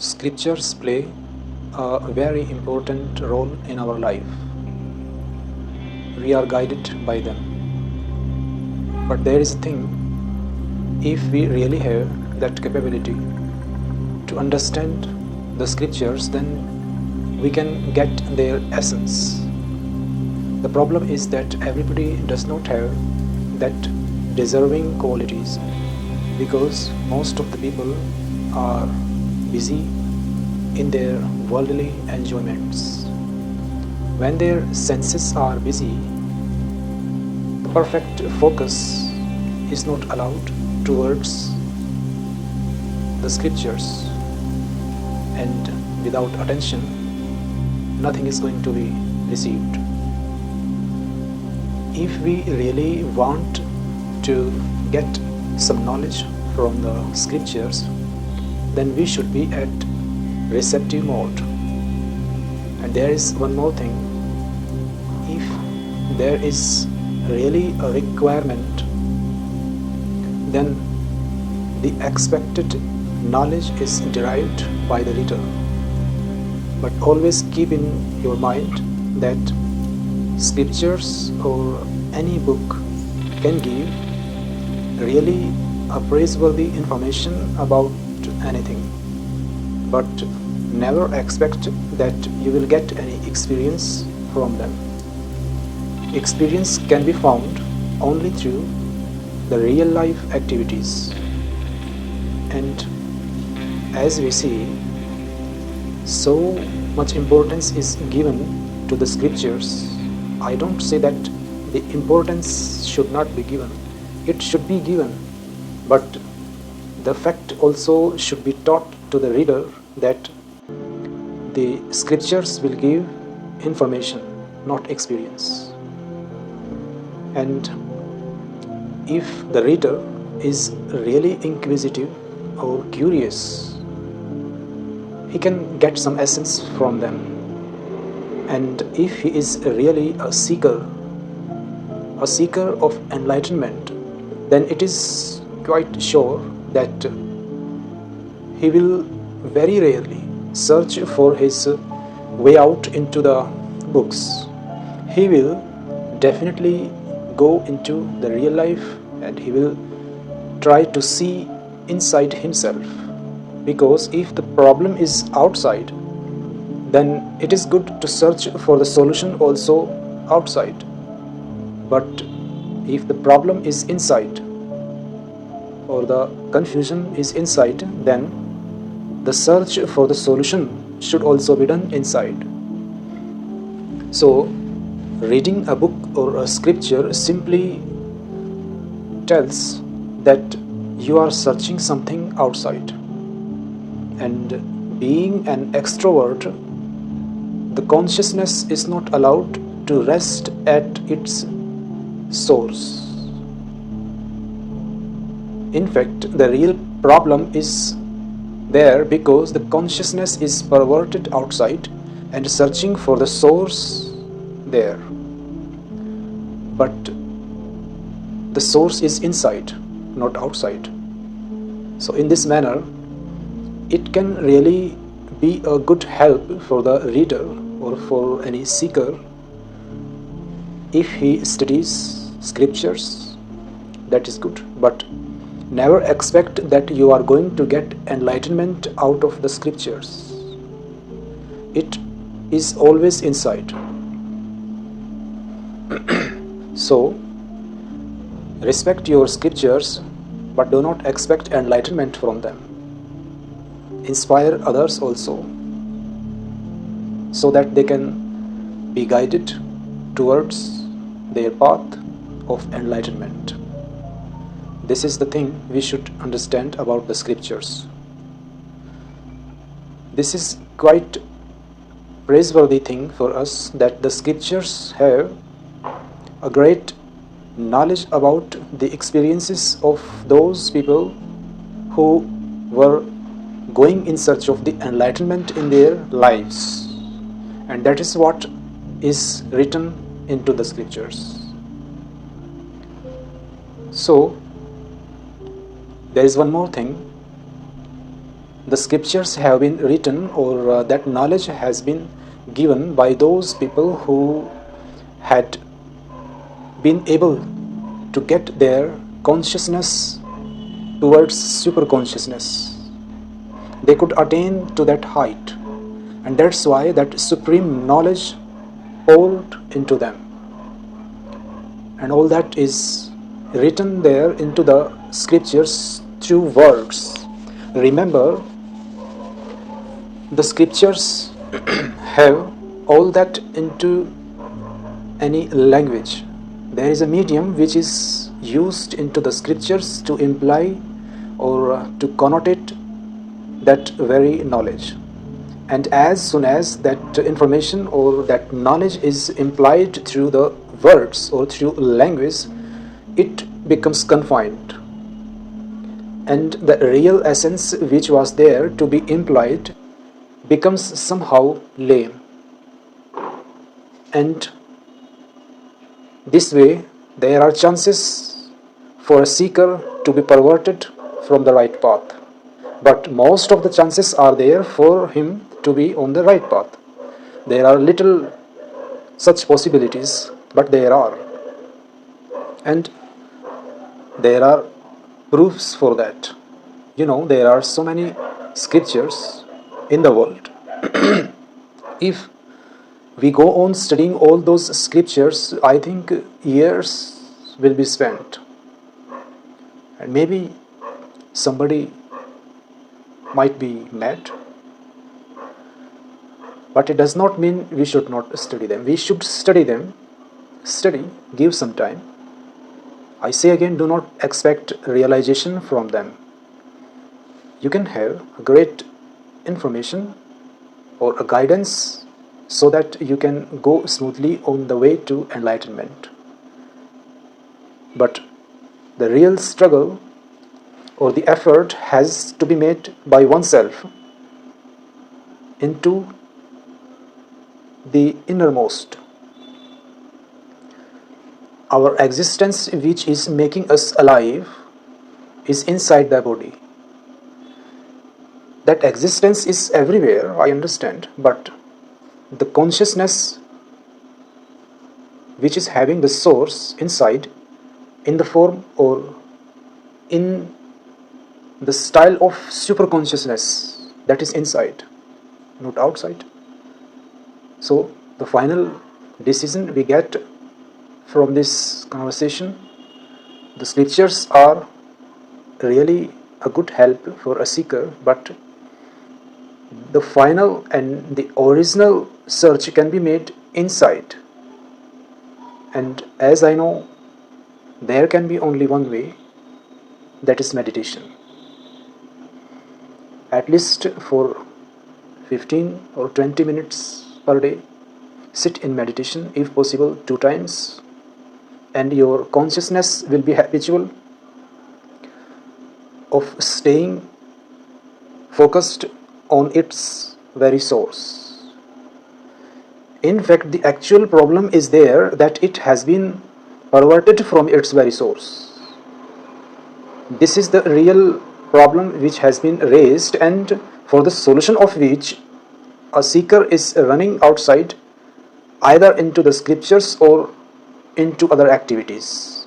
Scriptures play a very important role in our life. We are guided by them. But there is a thing, if we really have that capability to understand the scriptures, then we can get their essence. The problem is that everybody does not have that deserving qualities, because most of the people are busy in their worldly enjoyments. When their senses are busy, the perfect focus is not allowed towards the scriptures, and without attention, nothing is going to be received. If we really want to get some knowledge from the scriptures, then we should be at receptive mode. And there is one more thing. If there is really a requirement, then the expected knowledge is derived by the reader. But always keep in your mind that scriptures or any book can give really a praiseworthy information about anything, but never expect that you will get any experience from them. Experience can be found only through the real life activities. And as we see, so much importance is given to the scriptures. I don't say that the importance should not be given. It should be given, but the fact also should be taught to the reader that the scriptures will give information, not experience. And if the reader is really inquisitive or curious, he can get some essence from them. And if he is really a seeker of enlightenment, then it is quite sure that he will very rarely search for his way out into the books. He will definitely go into the real life, and he will try to see inside himself. Because if the problem is outside, then it is good to search for the solution also outside. But if the problem is inside, or the confusion is inside, then the search for the solution should also be done inside. So, reading a book or a scripture simply tells that you are searching something outside. And being an extrovert, the consciousness is not allowed to rest at its source. In fact, the real problem is there because the consciousness is perverted outside and searching for the source there. But the source is inside, not outside. So in this manner, it can really be a good help for the reader or for any seeker if he studies scriptures. That is good, but never expect that you are going to get enlightenment out of the scriptures. It is always inside. So, respect your scriptures, but do not expect enlightenment from them. Inspire others also, so that they can be guided towards their path of enlightenment. This is the thing we should understand about the scriptures. This is quite praiseworthy thing for us, that the scriptures have a great knowledge about the experiences of those people who were going in search of the enlightenment in their lives. And that is what is written into the scriptures. So, there is one more thing. the scriptures have been written, or that knowledge has been given by those people who had been able to get their consciousness towards super consciousness. They could attain to that height, and that's why that supreme knowledge poured into them, and all that is written there into the scriptures through words. Remember, the scriptures have all that into any language. There is a medium which is used into the scriptures to imply or to connotate that very knowledge. And as soon as that information or that knowledge is implied through the words or through language, it becomes confined. And the real essence which was there to be implied becomes somehow lame. And this way, there are chances for a seeker to be perverted from the right path. But most of the chances are there for him to be on the right path. There are little such possibilities, but there are. And there are proofs for that. There are so many scriptures in the world. If we go on studying all those scriptures, I think years will be spent. And maybe somebody might be mad. But it does not mean we should not study them. We should study them. Study, give some time. I say again, do not expect realization from them. You can have a great information or a guidance so that you can go smoothly on the way to enlightenment. But the real struggle or the effort has to be made by oneself into the innermost. Our existence, which is making us alive, is inside the body. That existence is everywhere, I understand, but the consciousness which is having the source inside, in the form or in the style of super consciousness, that is inside, not outside. So the final decision we get from this conversation, the scriptures are really a good help for a seeker, but the final and the original search can be made inside. And as I know, there can be only one way, that is meditation. At least for 15 or 20 minutes per day, sit in meditation, if possible 2 times, and your consciousness will be habitual of staying focused on its very source. In fact, the actual problem is there that it has been perverted from its very source. This is the real problem which has been raised, and for the solution of which a seeker is running outside, either into the scriptures or into other activities.